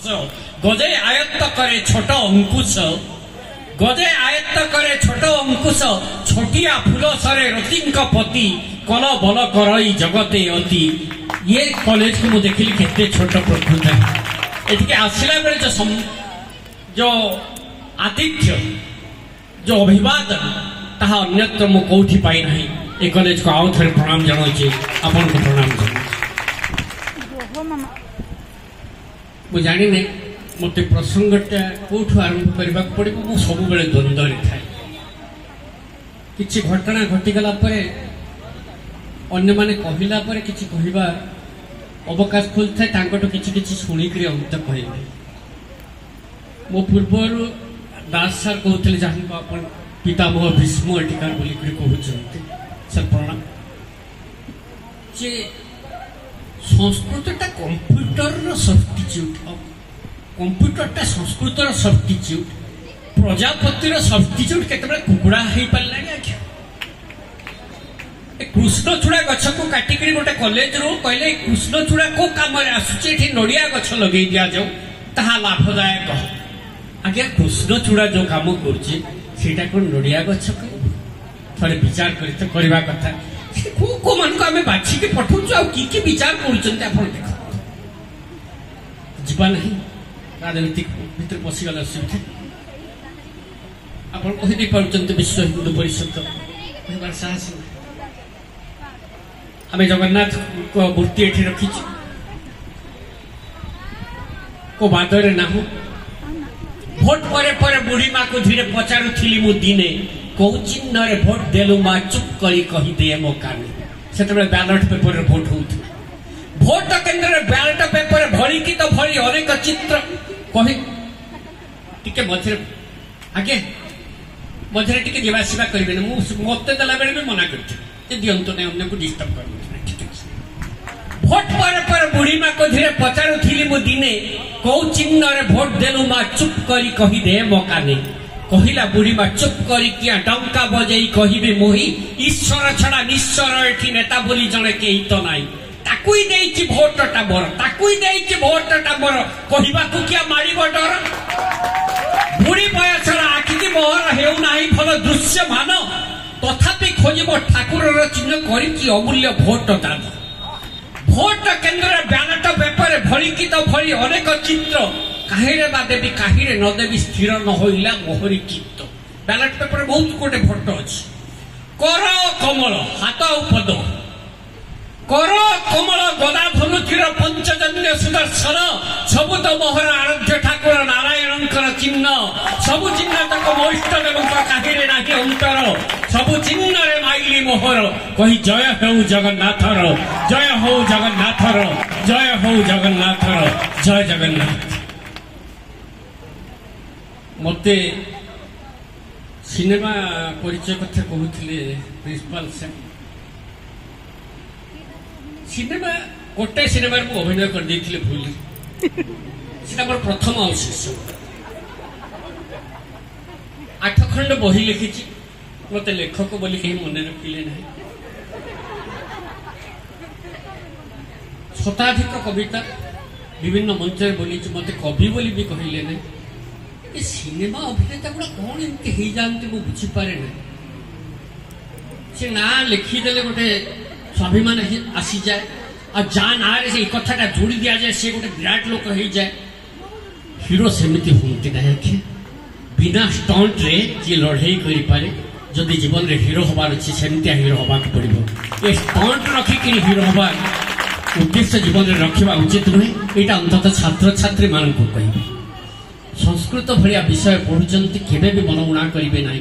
गजे आयत्त करे छोट अंकुश गजे आयत्त करे छोट अंकुश छोटिया फूल सरे रतिंक पति कल बल करई जगते अति। ये कॉलेज को मुझे देखिली केते छोट प्रकृत एटिके आसिला बेले जो आतिथ्य जो अभिवादन ताहा अन्यत्र मु कोठी पाई नाही। ए कॉलेज को आउ थरे प्रणाम जणाउछि आपन को प्रणाम जणाउछि। मु जानि नै मते प्रसंगटा कोठु आरंभ करबा पड़िबो मु सब बेले द्वंद्व थाए। किछि घटना घटी गला परे अन्य माने कहिला परे किछि कहिबा अवकाश खोलथे तांकटो किछि किछि सुनी करी अंत कहबे। मो पूर्वर दास सर कहते जहाँ अपन पितामह भीष्म टीकार बोली कहते सर प्रणाम जे संस्कृतटा कंप्यूटर सब्स्टिट्यूट कंप्यूटरटा संस्कृतर सब्स्टिट्यूट प्रजापतिर सब्स्टिट्यूट केतबे कुकुड़ा हेई पारला आज्ञा। कृष्णचूड़ा गछ को काटिक गोटे कॉलेज रू कहले कृष्णचूड़ा को काम आसुचे नड़िया गछ लगे दि जाऊ ताहा लाभदायक। आज्ञा कृष्णचूड़ा जो काम करा कौन नड़िया गछ थे विचार करवा कथा को मान को आम बाछिक पठाऊँ आ कि विचार कर देख जीवा ना राजनीतिक भीतर पशिगला असुविधा आप कही पार्टी विश्व हिंदू परिषद कहबार साहस आम जगन्नाथ को मूर्ति एठी रखी को बादरे ना भोट परे परे बुढ़ी माँ को धीरे पचारुथिली मु दिने कौ चिन्ह रे भोट देलु माँ चुप करी कही दे मो काने से बैलेट पेपर रे भोट होउथि भोट केंद्र रे बैलेट पेपर भरी की तो भरी अनेक चित्र कही टिके मझे आगे मझे टिके जीवा सेवा करबे न मते देला बेले भी मना करछि जे दियंतो ने अन्य को डिस्टर्ब कर भोट पर पर बुढ़ी माँ को धीरे पचारुथिली मु दिने कौ चिन्ह रे भोट देलु माँ चुप करी कही दे मकाने कहिला बुढ़ी माँ चुप करी किया डंका बजेई कहिबे मोही ईश्वर छड़ा निश्चर एठी नेता बोली जणे केही तो नाही ताकुई देइछि भोटटा मोर ताकुई देइछि भोटटा मोर कहिबा तू किया मारिबो डर बुढ़ी बयसरा आखि की मोहर हेउ नाही भल दृश्य मान तथापि खोजिबो ठाकुरर चिन्ह करी कि अमूल्य भोट दान भोट केंद्र बैलेट पेपर भरी की तो भरी अनेक चित्र काहिरे बा देवी काहिरे न देवी स्थिर न होइला मोहरी चित्त बैलेट पेपर बहुत गोटे फोटो अछि कर कमल हाथ पद कर कमल गदा धनुतिर पंचजन्य सुदर्शन सबु तो मोहर आराध्य ठाकुर नारायणकर चिन्ह सबु चिन्ह तक वरिष्ठ देवक काहिरे नाही अंतर सबु चिन्ह रे माइली मोहर कही जय हो जगन्नाथर जय हो जगन्नाथर जय हो जगन्नाथर जय जगन्नाथ। मते सिनेमा परिचय कथा कहूले प्रिंसिपाल साहब सिनेमा गोटे सिनेमा अभिनय कर देथिले भूल से प्रथम अवशेष 8 खंड बही लिखी मत लेखक बोली कहीं मन रखिले ना शताधिक कविता विभिन्न मंच बोली मत कवि बोली भी कहले ना सिनेमा अभिनेता गुड़ा कौन एमती हो जाती मुझे बुझीपारे ना से ना लिखिदेले गोटे स्वाभिमान आसी जाए और जा ना से कथाटा जोड़ी दि जाए से गोटे विराट लोक हो जाए हिरो सेमती हमें ना बिना स्टंट रे जी लड़े करे जदि जीवन रे हिरो हबार अच्छे सेमती हिरो हवा पड़ो ये स्टंट रखिकी हिरो हबार उद्देश्य जीवन में रखा उचित नुहे यहाँ अंततः छात्र छात्री मान कह संस्कृत भाया विषय पढ़ुंट केवे भी मन उणा करेंगे ना।